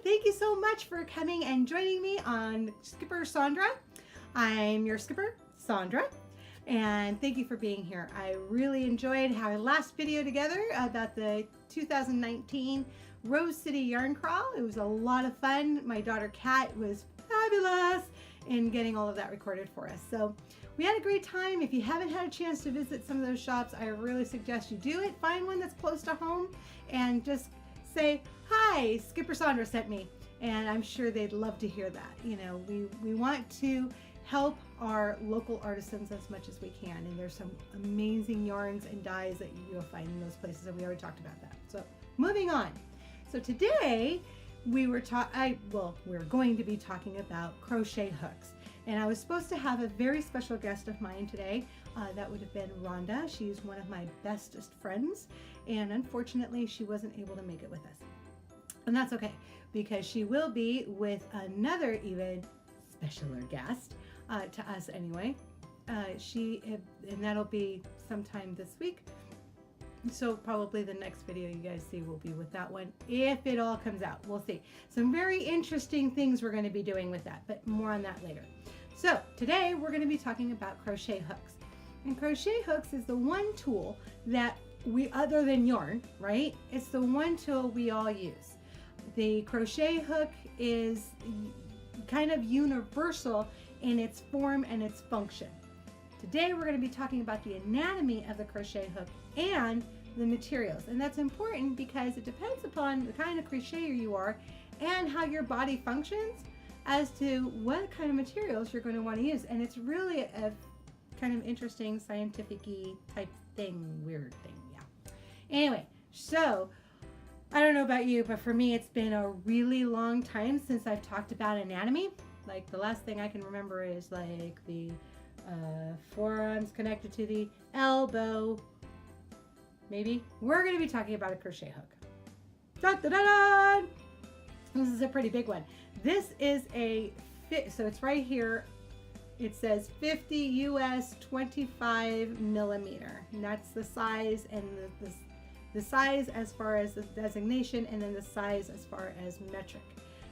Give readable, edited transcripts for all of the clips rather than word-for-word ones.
thank you so much for coming and joining me on Skipper Sandra. I'm your skipper, Sandra, and thank you for being here. I really enjoyed our last video together about the 2019 Rose City Yarn Crawl. It was a lot of fun. My daughter Kat was fabulous in getting all of that recorded for us. So we had a great time. If you haven't had a chance to visit some of those shops, I really suggest you do it. Find one that's close to home and just say, hi, Skipper Sandra sent me. And I'm sure they'd love to hear that. You know, we want to help our local artisans as much as we can. And there's some amazing yarns and dyes that you'll find in those places, and we already talked about that. So moving on. So today we're going to be talking about crochet hooks. And I was supposed to have a very special guest of mine today. That would have been Rhonda. She's one of my bestest friends. And unfortunately, she wasn't able to make it with us. And that's okay, because she will be with another even specialer guest to us anyway. And that'll be sometime this week. So probably the next video you guys see will be with that one, if it all comes out. We'll see. Some very interesting things we're going to be doing with that, but more on that later. So today we're going to be talking about crochet hooks. And crochet hooks is the one tool that we, other than yarn, right? It's the one tool we all use. The crochet hook is kind of universal in its form and its function. Today we're going to be talking about the anatomy of the crochet hook and the materials. And that's important because it depends upon the kind of crocheter you are and how your body functions as to what kind of materials you're going to want to use. And it's really a kind of interesting scientific-y type thing, weird thing, yeah. Anyway, so I don't know about you, but for me it's been a really long time since I've talked about anatomy. Like the last thing I can remember is like the forearms connected to the elbow. Maybe. We're going to be talking about a crochet hook. Dun, dun, dun, dun. This is a pretty big one. This is so it's right here. It says 50 US 25 millimeter. And that's the size, and the size as far as the designation, and then the size as far as metric.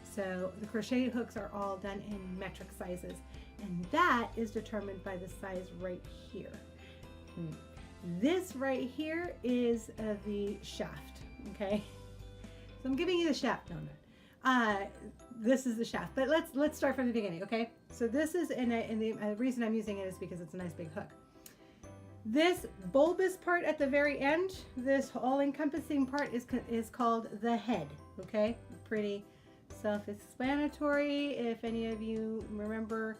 So the crochet hooks are all done in metric sizes, and that is determined by the size right here. This right here is the shaft, okay? So I'm giving you the shaft. No, this is the shaft, but let's start from the beginning, okay? So this is the reason I'm using it is because it's a nice big hook. This bulbous part at the very end, this all-encompassing part is called the head, okay? Pretty self-explanatory. If any of you remember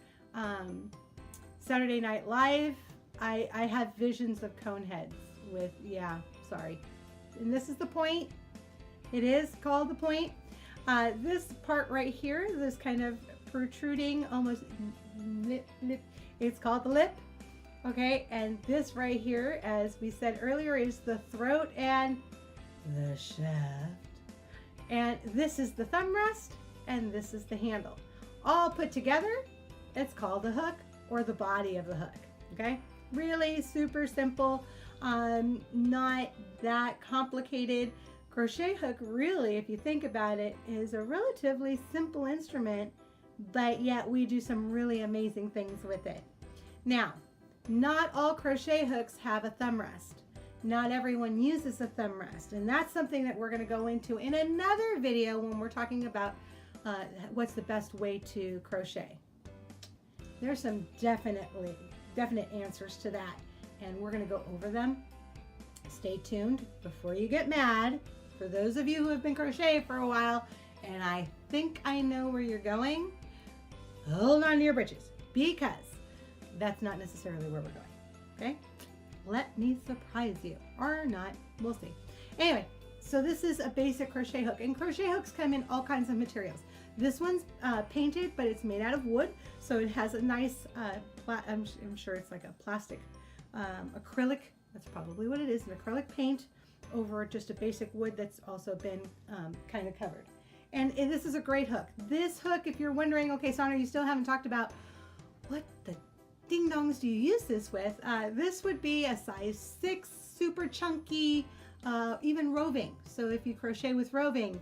Saturday Night Live, I have visions of cone heads with, yeah, sorry. And this is the point. It is called the point. This part right here, this kind of protruding, almost lip, it's called the lip. Okay, and this right here, as we said earlier, is the throat and the shaft. And this is the thumb rest, and this is the handle. All put together, it's called the hook, or the body of the hook, okay? Really super simple, not that complicated. Crochet hook, really, if you think about it, is a relatively simple instrument, but yet we do some really amazing things with it. Now, not all crochet hooks have a thumb rest. Not everyone uses a thumb rest, and that's something that we're going to go into in another video when we're talking about what's the best way to crochet. There's some definite answers to that, and we're going to go over them. Stay tuned before you get mad. For those of you who have been crocheting for a while, and I think I know where you're going, hold on to your britches, because that's not necessarily where we're going, okay? Let me surprise you, or not, we'll see. Anyway, so this is a basic crochet hook, and crochet hooks come in all kinds of materials. This one's painted, but it's made out of wood, so it has a nice, I'm sure it's like a plastic acrylic, that's probably what it is, an acrylic paint over just a basic wood that's also been kind of covered. And this is a great hook. This hook, if you're wondering, okay, Sandra, you still haven't talked about what the ding dongs do you use this with? This would be a size 6, super chunky, even roving. So if you crochet with roving,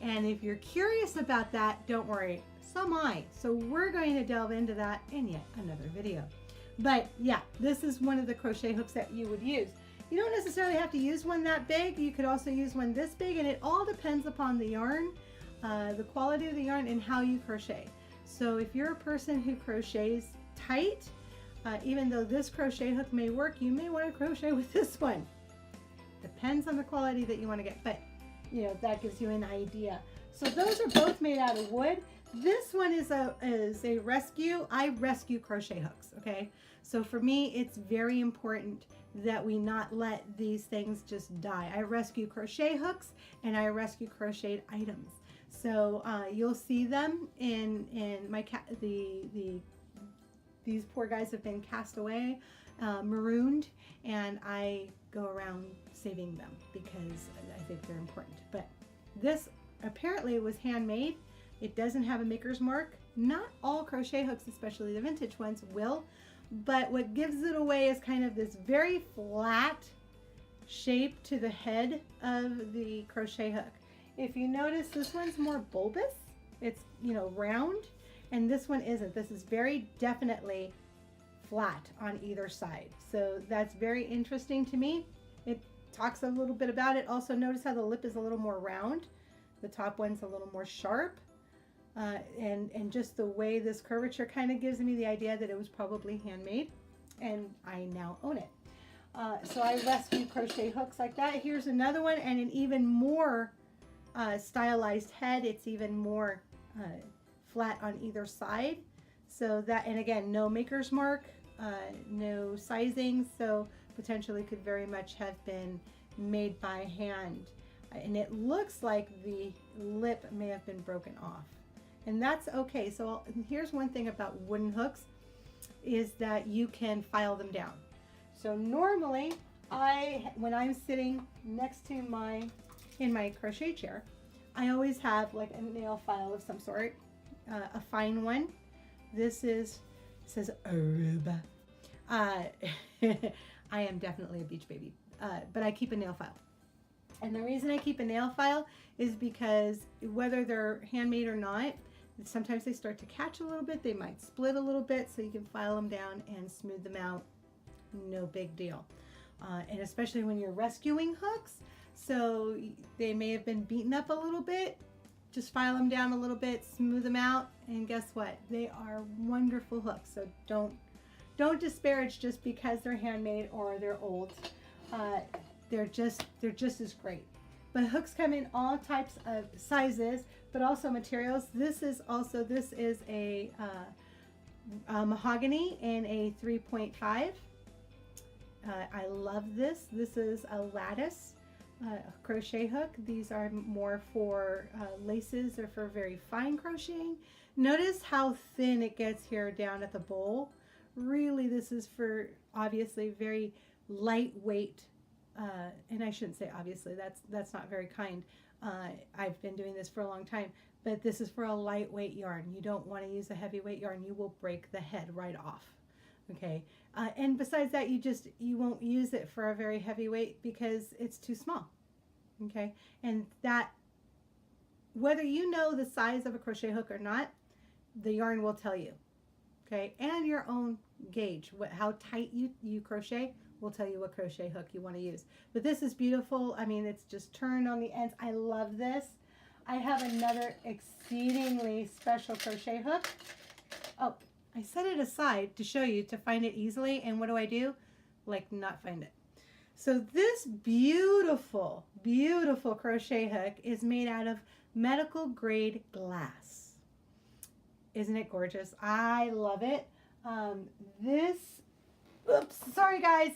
And if you're curious about that, don't worry, so am I. So we're going to delve into that in yet another video. But yeah, this is one of the crochet hooks that you would use. You don't necessarily have to use one that big. You could also use one this big, and it all depends upon the yarn, the quality of the yarn, and how you crochet. So if you're a person who crochets tight, even though this crochet hook may work, you may want to crochet with this one. Depends on the quality that you want to get, but you know, that gives you an idea. So those are both made out of wood. This one is a rescue. I rescue crochet hooks, okay? So for me, it's very important that we not let these things just die. I rescue crochet hooks and I rescue crocheted items. So you'll see them in my these poor guys have been cast away, marooned, and I go around saving them because I think they're important. But this apparently was handmade. It doesn't have a maker's mark. Not all crochet hooks, especially the vintage ones, will, but what gives it away is kind of this very flat shape to the head of the crochet hook. If you notice, this one's more bulbous. It's, you know, round, and this one isn't. This is very definitely flat on either side. So that's very interesting to me. It talks a little bit about it. Also, notice how the lip is a little more round. The top one's a little more sharp. And just the way this curvature kind of gives me the idea that it was probably handmade, and I now own it. So I rescue crochet hooks like that. Here's another one, and an even more stylized head. It's even more flat on either side. So that, and again, no maker's mark, no sizing, so potentially could very much have been made by hand. And it looks like the lip may have been broken off. And that's okay. So here's one thing about wooden hooks is that you can file them down. So normally when I'm sitting next to in my crochet chair, I always have like a nail file of some sort, a fine one. This says Aruba. I am definitely a beach baby, but I keep a nail file. And the reason I keep a nail file is because whether they're handmade or not, sometimes they start to catch a little bit. They might split a little bit, so you can file them down and smooth them out. No big deal. And especially when you're rescuing hooks, so they may have been beaten up a little bit. Just file them down a little bit, smooth them out, and guess what? They are wonderful hooks. So don't disparage just because they're handmade or they're old. They're just as great. But hooks come in all types of sizes, but also materials. This is a mahogany in a 3.5. I love this. This is a lattice crochet hook. These are more for laces or for very fine crocheting. Notice how thin it gets here down at the bowl. Really, this is for obviously very lightweight. And I shouldn't say obviously, that's not very kind. I've been doing this for a long time, but this is for a lightweight yarn. You don't want to use a heavyweight yarn. You will break the head right off. Okay. And besides that, you won't use it for a very heavyweight because it's too small. Okay. And that, whether you know the size of a crochet hook or not, the yarn will tell you. Okay. And your own gauge, how tight you crochet will tell you what crochet hook you want to use. But this is beautiful. I mean, it's just turned on the ends. I love this. I have another exceedingly special crochet hook. Oh, I set it aside to show you to find it easily. And what do? Like not find it. So this beautiful, beautiful crochet hook is made out of medical grade glass. Isn't it gorgeous? I love it. Oops, sorry guys.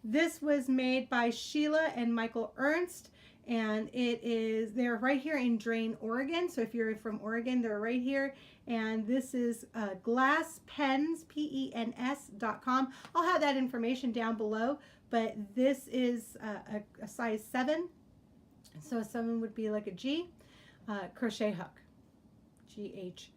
This was made by Shiela and Michael Ernst, and they're right here in Drain, Oregon. So if you're from Oregon, they're right here. And this is GlassPens, PENS.com. I'll have that information down below, but this is a size 7. So a 7 would be like a G, crochet hook, GH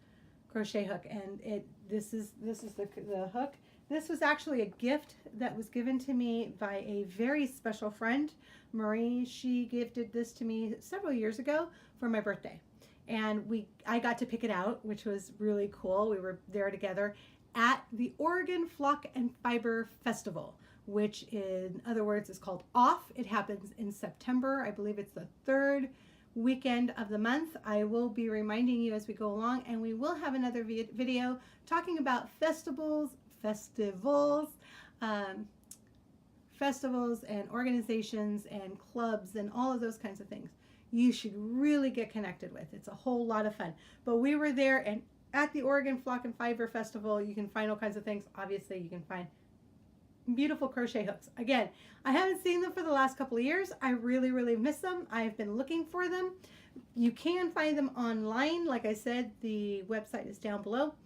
crochet hook. And this is the hook. This was actually a gift that was given to me by a very special friend Marie, she gifted this to me several years ago for my birthday. And I got to pick it out, which was really cool. We were there together at the Oregon Flock and Fiber Festival, which in other words is called OFF. It happens in September. I believe it's the third weekend of the month. I will be reminding you as we go along, and we will have another video talking about festivals and organizations and clubs and all of those kinds of things you should really get connected with. It's a whole lot of fun. But we were there, and at the Oregon Flock and Fiber Festival, you can find all kinds of things. Obviously, you can find beautiful crochet hooks. Again, I haven't seen them for the last couple of years. I really, really miss them. I've been looking for them. You can find them online. Like I said, the website is down below.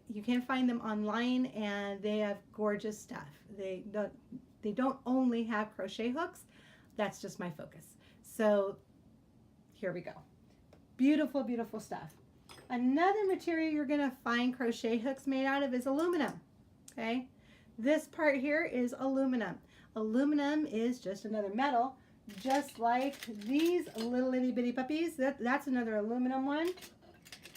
You can find them online, and they have gorgeous stuff. They don't only have crochet hooks. That's just my focus. So here we go. Beautiful, beautiful stuff. Another material you're going to find crochet hooks made out of is aluminum. Okay, this part here is aluminum. Aluminum is just another metal, just like these little itty bitty puppies. That's another aluminum one.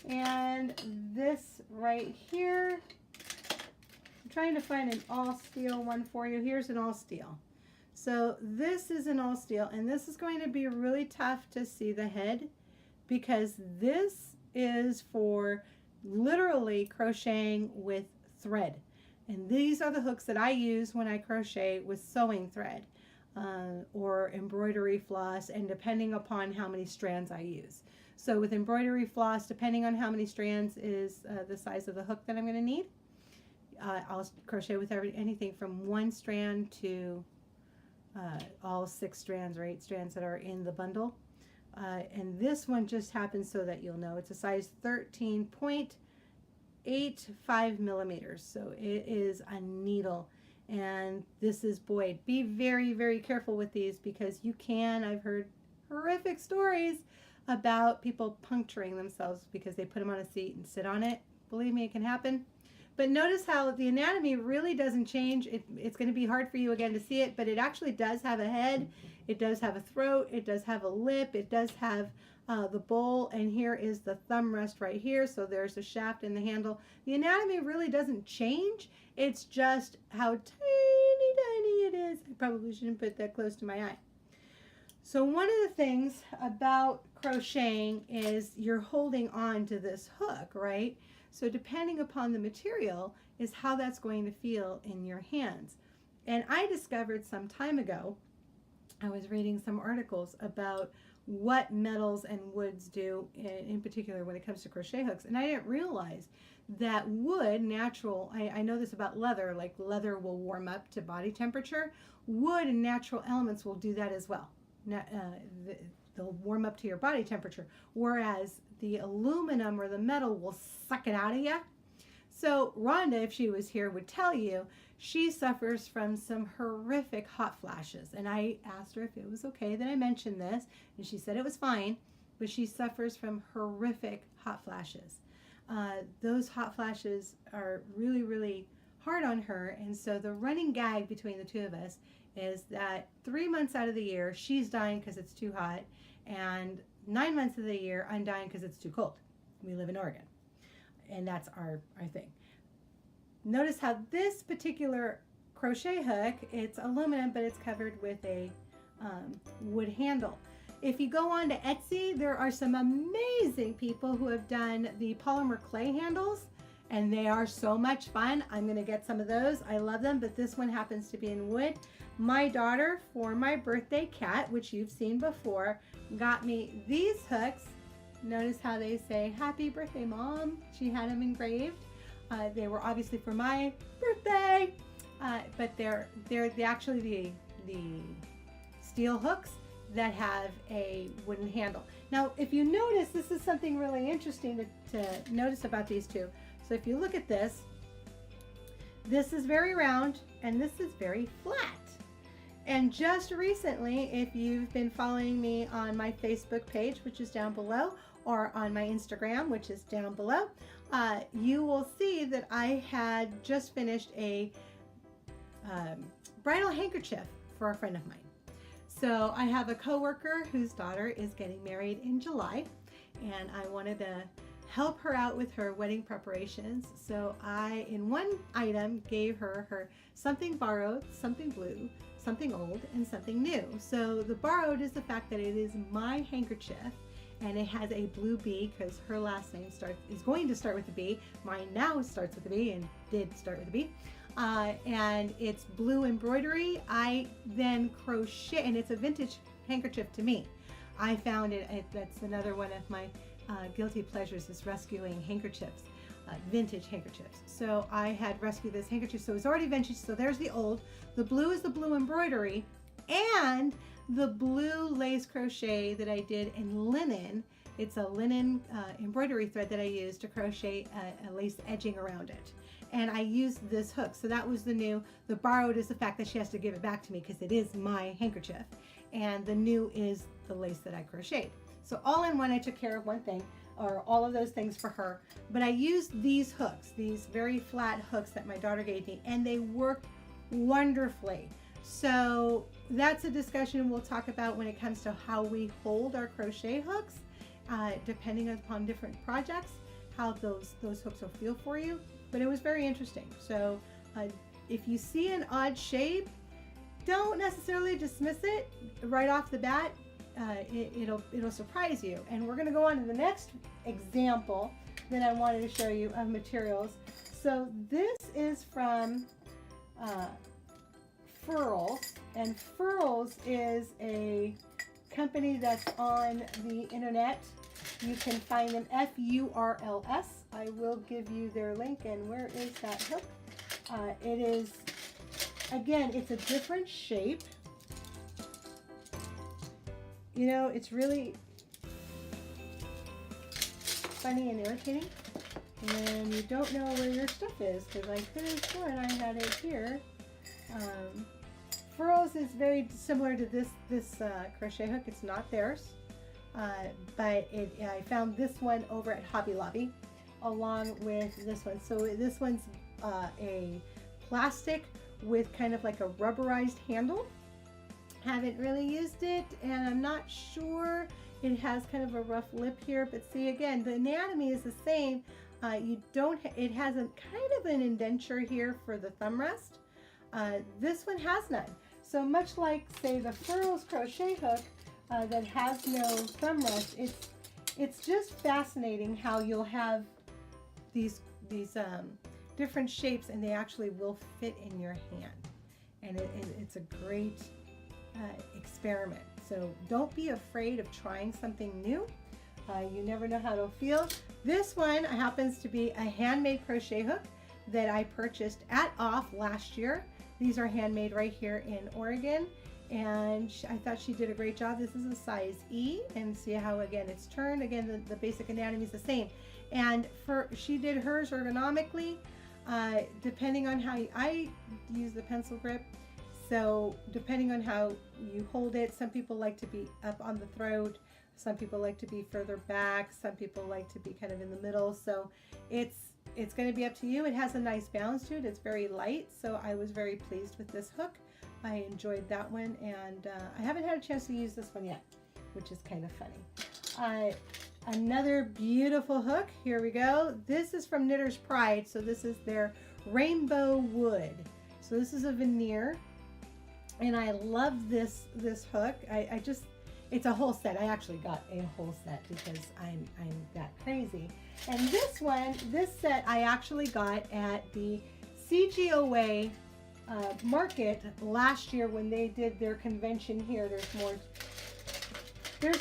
And this right here, I'm trying to find an all steel one for you. Here's an all steel. So this is an all steel, and this is going to be really tough to see the head, because this is for literally crocheting with thread. And these are the hooks that I use when I crochet with sewing thread or embroidery floss, and depending upon how many strands I use. So with embroidery floss, depending on how many strands is the size of the hook that I'm going to need. I'll crochet with anything from 1 strand to all 6 strands or 8 strands that are in the bundle. And this one just happens so that you'll know. It's a size 13.85 millimeters. So it is a needle. And this is Boyd. Be very, very careful with these, because you can, I've heard horrific stories about people puncturing themselves because they put them on a seat and sit on it. Believe me, it can happen. But notice how the anatomy really doesn't change. It's going to be hard for you again to see it, but it actually does have a head. It does have a throat. It does have a lip. It does have the bowl, and here is the thumb rest right here. So there's the shaft and the handle. The anatomy really doesn't change. It's just how tiny it is. I probably shouldn't put that close to my eye. So one of the things about crocheting is you're holding on to this hook, right? So depending upon the material is how that's going to feel in your hands. And I discovered some time ago, I was reading some articles about what metals and woods do, in particular when it comes to crochet hooks. And I didn't realize that wood, natural, I know this about leather, like leather will warm up to body temperature. Wood and natural elements will do that as well. They'll warm up to your body temperature, whereas the aluminum or the metal will suck it out of you. So Rhonda, if she was here, would tell you she suffers from some horrific hot flashes. And I asked her if it was okay that I mentioned this, and she said it was fine, but she suffers from horrific hot flashes. Those hot flashes are really, really hard on her, and so the running gag between the two of us is that 3 months out of the year, she's dying because it's too hot, and 9 months of the year, I'm dying because it's too cold. We live in Oregon, and that's our thing. Notice how this particular crochet hook, it's aluminum, but it's covered with a wood handle. If you go on to Etsy, there are some amazing people who have done the polymer clay handles, and they are so much fun. I'm going to get some of those. I love them, but this one happens to be in wood. My daughter, for my birthday cat, which you've seen before, got me these hooks. Notice how they say, "Happy birthday, Mom." She had them engraved. They were obviously for my birthday, but they're actually the steel hooks that have a wooden handle. Now, if you notice, this is something really interesting to notice about these two. So if you look at this is very round and this is very flat. And just recently, if you've been following me on my Facebook page, which is down below, or on my Instagram, which is down below, you will see that I had just finished a bridal handkerchief for a friend of mine. So I have a coworker whose daughter is getting married in July, and I wanted to help her out with her wedding preparations. So I, in one item, gave her something borrowed, something blue, something old, and something new. So the borrowed is the fact that it is my handkerchief, and it has a blue B because her last name is going to start with a B. Mine now starts with a B and did start with a B. And it's blue embroidery. I then crochet, and it's a vintage handkerchief to me. I found it, that's another one of my guilty pleasures, is rescuing handkerchiefs, vintage handkerchiefs. So I had rescued this handkerchief, so it's already vintage. So there's the old. The blue is the blue embroidery, and the blue lace crochet that I did in linen. It's a linen embroidery thread that I used to crochet a lace edging around it. And I used this hook. So that was the new. The borrowed is the fact that she has to give it back to me because it is my handkerchief. And the new is the lace that I crocheted. So all in one, I took care of one thing, or all of those things for her. But I used these hooks, these very flat hooks that my daughter gave me, and they worked wonderfully. So that's a discussion we'll talk about when it comes to how we hold our crochet hooks, depending upon different projects, how those hooks will feel for you. But it was very interesting. So if you see an odd shape, don't necessarily dismiss it right off the bat. It'll surprise you. And we're going to go on to the next example that I wanted to show you of materials. So this is from Furls, and Furls is a company that's on the internet. You can find them, F-U-R-L-S. I will give you their link. And where is that hook? It is, again, it's a different shape. You know, it's really funny and irritating when you don't know where your stuff is, because I could have sworn I had it here. Furls is very similar to this crochet hook. It's not theirs, but I found this one over at Hobby Lobby along with this one. So this one's a plastic with kind of like a rubberized handle. Haven't really used it, and I'm not sure. It has kind of a rough lip here, but see, again, the anatomy is the same. It has a kind of an indenture here for the thumb rest. This one has none. So much like, say, the Furls crochet hook that has no thumb rest, it's just fascinating how you'll have these different shapes, and they actually will fit in your hand. And it's a great experiment. So don't be afraid of trying something new. You never know how it'll feel. This one happens to be a handmade crochet hook that I purchased at OFFF last year. These are handmade right here in Oregon, and I thought she did a great job. This is a size E, and see how, again, it's turned. Again, the basic anatomy is the same. And she did hers ergonomically, depending on how I use the pencil grip. So depending on how you hold it, some people like to be up on the throat, some people like to be further back, some people like to be kind of in the middle. So it's going to be up to you. It has a nice balance to it. It's very light, so I was very pleased with this hook. I enjoyed that one, and I haven't had a chance to use this one yet, which is kind of funny. Another beautiful hook. Here we go. This is from Knitter's Pride. So this is their rainbow wood. So this is a veneer. And I love this hook. It's a whole set. I actually got a whole set because I'm that crazy. And this set I actually got at the CGOA market last year when they did their convention here. There's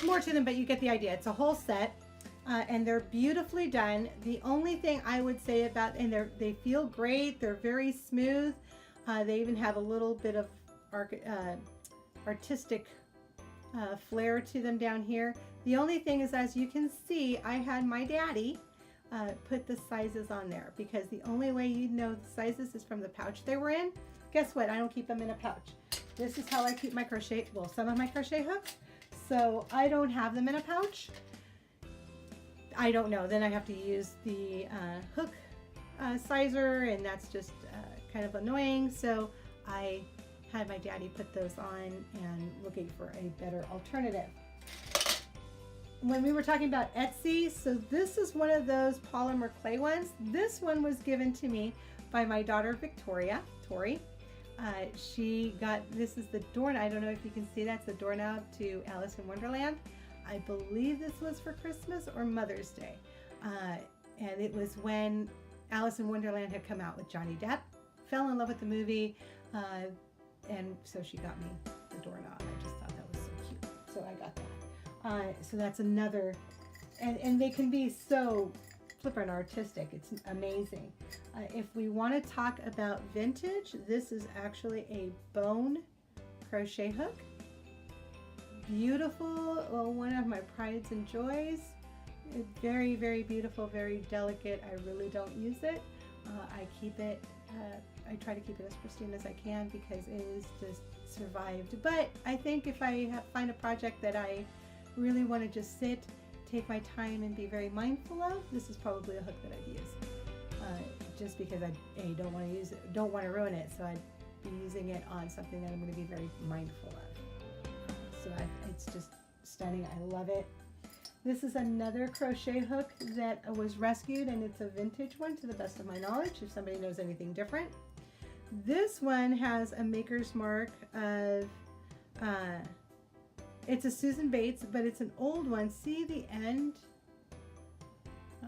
more to them, but you get the idea. It's a whole set, and they're beautifully done. The only thing I would say about, and they feel great. They're very smooth. They even have a little bit of artistic flair to them down here. The only thing is, as you can see, I had my daddy put the sizes on there, because the only way you'd know the sizes is from the pouch they were in. Guess what? I don't keep them in a pouch. This is how I keep my crochet, well, some of my crochet hooks. So I don't have them in a pouch. I don't know. Then I have to use the hook sizer, and that's just kind of annoying. So I had my daddy put those on and looking for a better alternative. When we were talking about Etsy, so this is one of those polymer clay ones. This one was given to me by my daughter Tori. She got, this is the doorknob. I don't know if you can see, that's the doorknob to Alice in Wonderland. I believe this was for Christmas or Mother's Day. And it was when Alice in Wonderland had come out with Johnny Depp, fell in love with the movie, and so she got me the doorknob. I just thought that was so cute, so I got that. So that's another, and they can be so flippin' artistic. It's amazing. If we want to talk about vintage, this is actually a bone crochet hook. Beautiful, well, one of my prides and joys. Very, very beautiful, very delicate. I really don't use it. I keep it, I try to keep it as pristine as I can because it is just survived. But I think if I find a project that I really want to just sit, take my time and be very mindful of, this is probably a hook that I'd use. Just because I don't want to use it, don't want to ruin it, so I'd be using it on something that I'm going to be very mindful of. It's just stunning. I love it. This is another crochet hook that was rescued, and it's a vintage one to the best of my knowledge, if somebody knows anything different. This one has a maker's mark of, it's a Susan Bates, but it's an old one. See the end?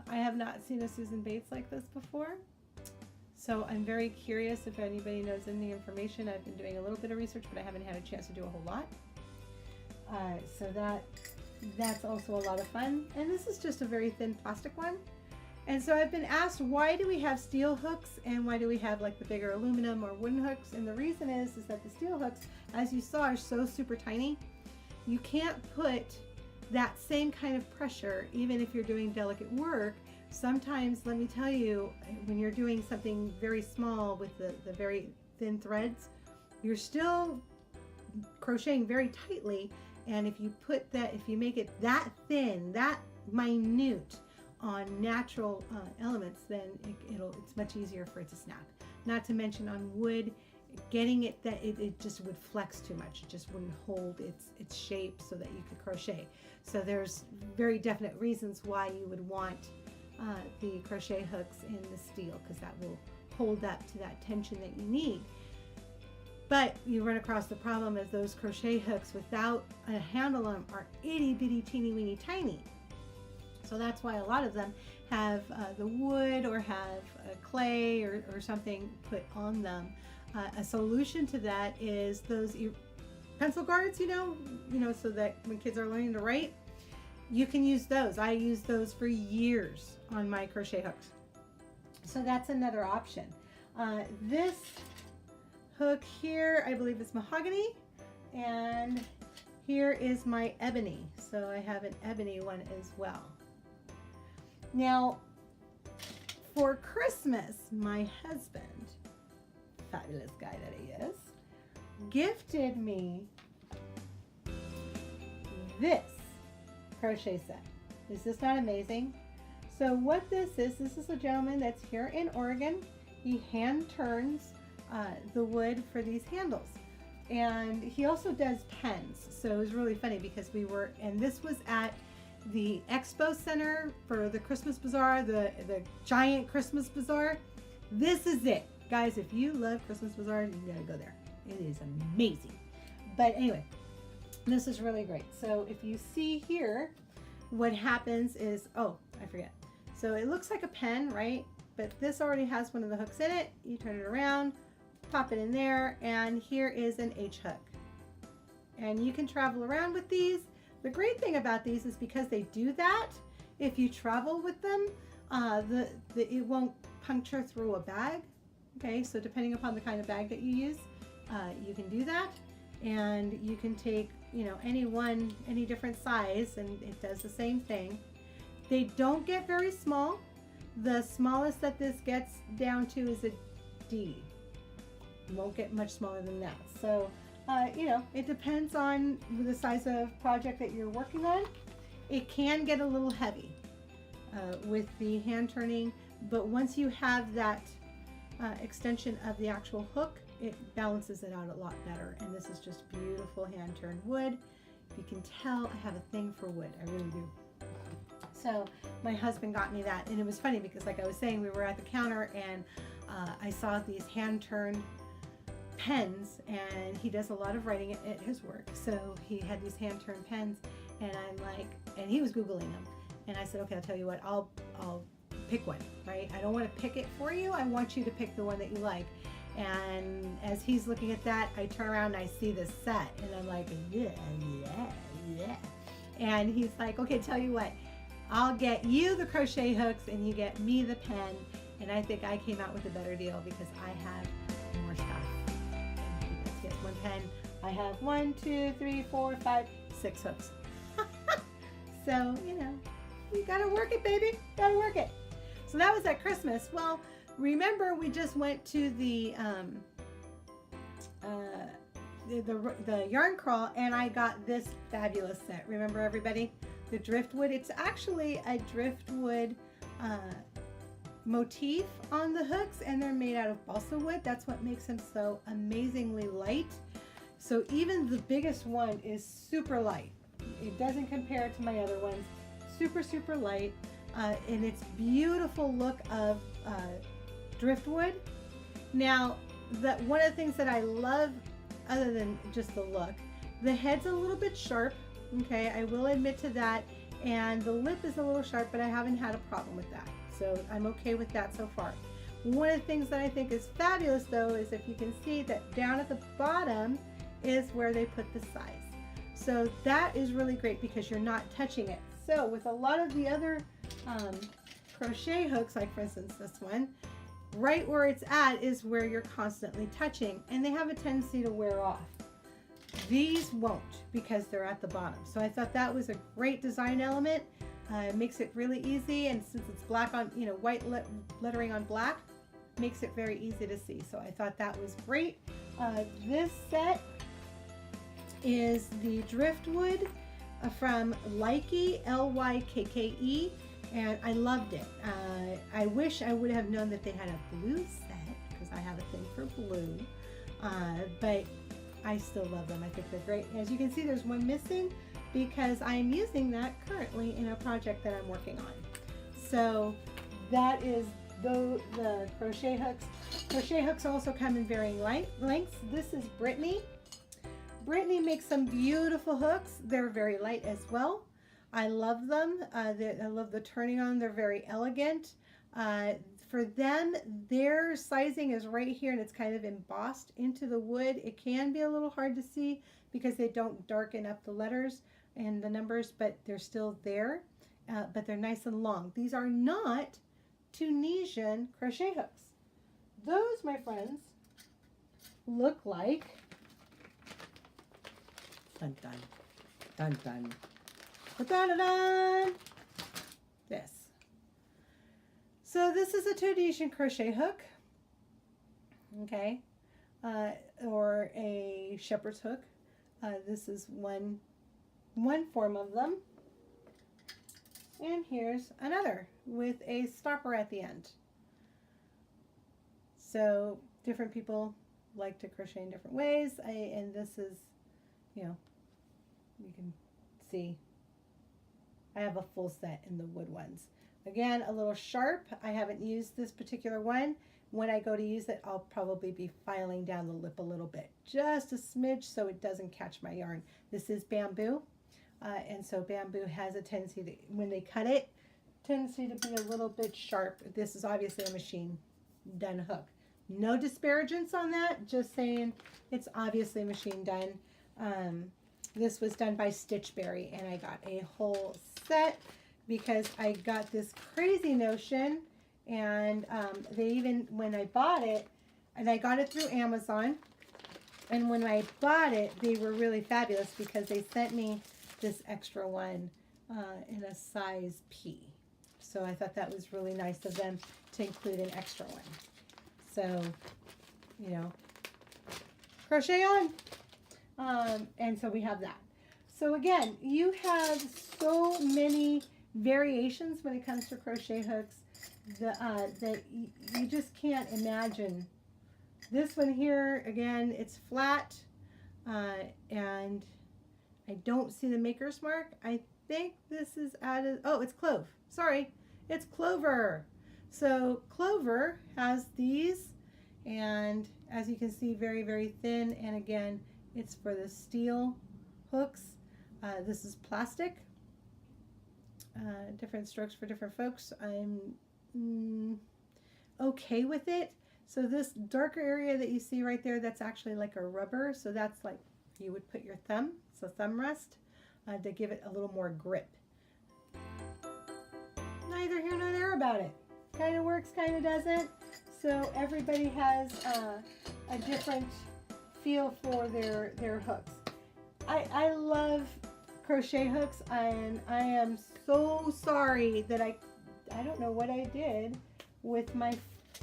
I have not seen a Susan Bates like this before. So I'm very curious if anybody knows any information. I've been doing a little bit of research, but I haven't had a chance to do a whole lot. So that's also a lot of fun. And this is just a very thin plastic one. And so I've been asked, why do we have steel hooks and why do we have like the bigger aluminum or wooden hooks? And the reason is that the steel hooks, as you saw, are so super tiny. You can't put that same kind of pressure, even if you're doing delicate work. Sometimes, let me tell you, when you're doing something very small with the very thin threads, you're still crocheting very tightly. And if you put that, if you make it that thin, that minute on natural elements, then it's much easier for it to snap. Not to mention on wood, getting it that it just would flex too much. It just wouldn't hold its shape so that you could crochet. So there's very definite reasons why you would want the crochet hooks in the steel, because that will hold up to that tension that you need. But you run across the problem as those crochet hooks without a handle on them are itty bitty teeny weeny tiny. So that's why a lot of them have the wood or have clay or something put on them. A solution to that is those pencil guards, you know, so that when kids are learning to write, you can use those. I used those for years on my crochet hooks. So that's another option. This hook here, I believe it's mahogany, and here is my ebony. So I have an ebony one as well. Now, for Christmas, my husband, fabulous guy that he is, gifted me this crochet set. Is this not amazing? So what this is a gentleman that's here in Oregon. He hand turns the wood for these handles, and he also does pens. So it was really funny because and this was at the Expo Center for the Christmas Bazaar, the giant Christmas Bazaar. This is it, guys. If you love Christmas Bazaar, you gotta go there. It is amazing. But anyway, this is really great. So if you see here, what happens is, oh, I forget. So it looks like a pen, right? But this already has one of the hooks in it. You turn it around, pop it in there, and here is an H hook. And you can travel around with these. The great thing about these is because they do that, if you travel with them, it won't puncture through a bag. Okay, so depending upon the kind of bag that you use, you can do that. And you can take, any different size, and it does the same thing. They don't get very small. The smallest that this gets down to is a D. You won't get much smaller than that. So, it depends on the size of project that you're working on. It can get a little heavy with the hand turning, but once you have that extension of the actual hook, it balances it out a lot better. And this is just beautiful hand-turned wood. You can tell I have a thing for wood. I really do. So my husband got me that, and it was funny because, like I was saying, we were at the counter and I saw these hand-turned pens, and he does a lot of writing at his work. So he had these hand-turned pens, and I'm like, and he was Googling them, and I said, okay, I'll tell you what, I'll pick one, right? I don't want to pick it for you. I want you to pick the one that you like. And as he's looking at that, I turn around and I see this set, and I'm like, yeah. And he's like, okay, tell you what, I'll get you the crochet hooks and you get me the pen. And I think I came out with a better deal because I have more stuff. And he just gets one pen. I have 1, 2, 3, 4, 5, 6 hooks. So, you know, you gotta work it, baby. Gotta work it. So that was at Christmas. Well, remember we just went to the yarn crawl, and I got this fabulous set. Remember, everybody? The driftwood. It's actually a driftwood motif on the hooks, and they're made out of balsa wood. That's what makes them so amazingly light. So even the biggest one is super light. It doesn't compare to my other ones. Super, super light. And it's beautiful look of driftwood. Now, one of the things that I love, other than just the look, the head's a little bit sharp. Okay, I will admit to that. And the lip is a little sharp, but I haven't had a problem with that. So I'm okay with that so far. One of the things that I think is fabulous, though, is if you can see that down at the bottom is where they put the size. So that is really great because you're not touching it. So with a lot of the other crochet hooks, like for instance this one, right where it's at is where you're constantly touching, and they have a tendency to wear off. These won't because they're at the bottom. So I thought that was a great design element. It makes it really easy, and since it's black on, you know, white lettering on black, makes it very easy to see. So I thought that was great. This set is the driftwood from Lykke, L-Y-K-K-E, and I loved it. I wish I would have known that they had a blue set because I have a thing for blue, but I still love them. I think they're great. As you can see, there's one missing because I am using that currently in a project that I'm working on. So that is the crochet hooks. Crochet hooks also come in varying lengths. This is Brittany. Brittany makes some beautiful hooks. They're very light as well. I love them. I love the turning on. They're very elegant. For them, their sizing is right here, and it's kind of embossed into the wood. It can be a little hard to see because they don't darken up the letters and the numbers, but they're still there. But they're nice and long. These are not Tunisian crochet hooks. Those, my friends, look like dun dun dun dun dun dun dun. This. So this is a Tunisian crochet hook, okay, or a shepherd's hook. This is one form of them, and here's another with a stopper at the end. So different people like to crochet in different ways, and this is, you know, you can see I have a full set in the wood ones. Again, a little sharp. I haven't used this particular one. When I go to use it, I'll probably be filing down the lip a little bit, just a smidge so it doesn't catch my yarn. This is bamboo, and so bamboo has a tendency to, when they cut it, tendency to be a little bit sharp. This is obviously a machine done hook. No disparagements on that, just saying it's obviously machine done. This was done by Stitchberry, and I got a whole set because I got this crazy notion, and they even, when I bought it, and I got it through Amazon, and when I bought it, they were really fabulous because they sent me this extra one in a size P. So I thought that was really nice of them to include an extra one. So, you know, crochet on. And so we have that. So again, you have so many variations when it comes to crochet hooks that you just can't imagine This one here, again, it's flat, and I don't see the maker's mark. I think this is added, oh, it's clove. Sorry, it's clover. So clover has these, and as you can see, very, very thin, and again, it's for the steel hooks. This is plastic. Different strokes for different folks. I'm okay with it. So this darker area that you see right there, that's actually like a rubber. So that's like you would put your thumb, so thumb rest, to give it a little more grip. Neither here nor there about it. Kind of works, kind of doesn't. So everybody has a different feel for their hooks. I love crochet hooks, and I am so sorry that I don't know what I did with my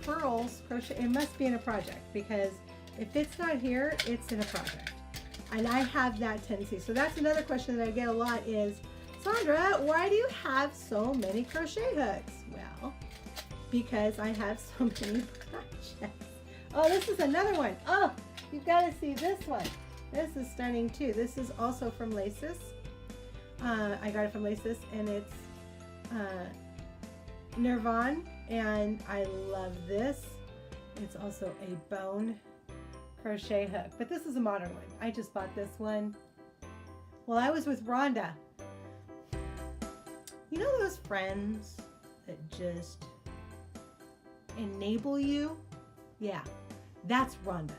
Furls Crochet. It must be in a project, because if it's not here, it's in a project. And I have that tendency. So that's another question that I get a lot is, Sandra, why do you have so many crochet hooks? Well, because I have so many projects. Oh, this is another one. Oh, you've got to see this one. This is stunning too. This is also from Laces. I got it from Laces, and it's Nirvan, and I love this. It's also a bone crochet hook, but this is a modern one. I just bought this one. Well, I was with Rhonda. You know those friends that just enable you? Yeah, that's Rhonda.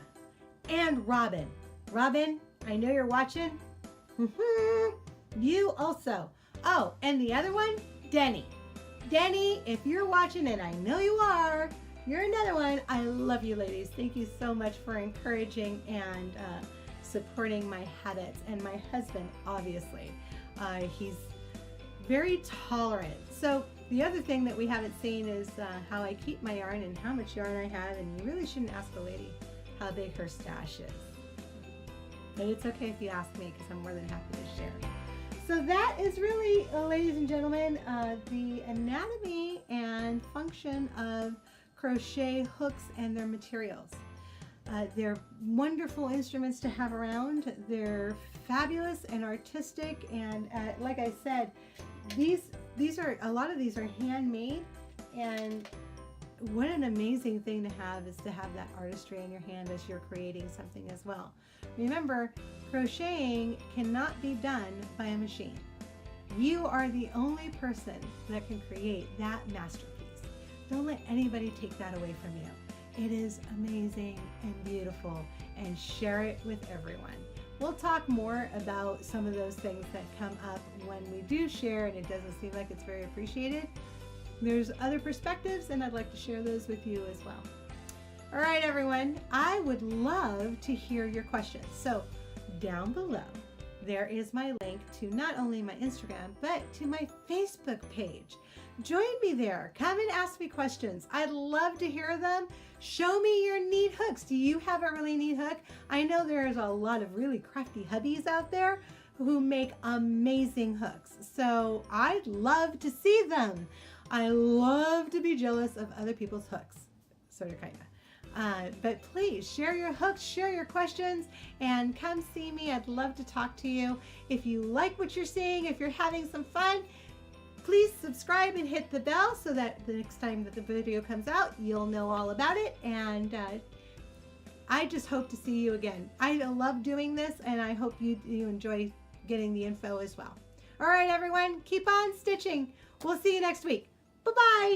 And Robin. Robin, I know you're watching. You also. Oh, and the other one, Denny. Denny, if you're watching, and I know you are, you're another one. I love you, ladies. Thank you so much for encouraging and supporting my habits. And my husband, obviously, he's very tolerant. So the other thing that we haven't seen is how I keep my yarn and how much yarn I have. And you really shouldn't ask a lady how big her stash is. But it's okay if you ask me, because I'm more than happy to share. So that is really, ladies and gentlemen, the anatomy and function of crochet hooks and their materials. They're wonderful instruments to have around. They're fabulous and artistic, and like I said, these are, a lot of these are handmade, and what an amazing thing to have is to have that artistry in your hand as you're creating something as well. Remember, crocheting cannot be done by a machine. You are the only person that can create that masterpiece. Don't let anybody take that away from you. It is amazing and beautiful, and share it with everyone. We'll talk more about some of those things that come up when we do share, and it doesn't seem like it's very appreciated. There's other perspectives, and I'd like to share those with you as well. All right, everyone, I would love to hear your questions. So down below, there is my link to not only my Instagram, but to my Facebook page. Join me there. Come and ask me questions. I'd love to hear them. Show me your neat hooks. Do you have a really neat hook? I know there's a lot of really crafty hubbies out there who make amazing hooks. So I'd love to see them. I love to be jealous of other people's hooks, sort of, kind of. But please share your hooks, share your questions, and come see me. I'd love to talk to you. If you like what you're seeing, if you're having some fun, please subscribe and hit the bell so that the next time that the video comes out, you'll know all about it. And I just hope to see you again. I love doing this, and I hope you enjoy getting the info as well. All right, everyone, keep on stitching. We'll see you next week. Bye-bye.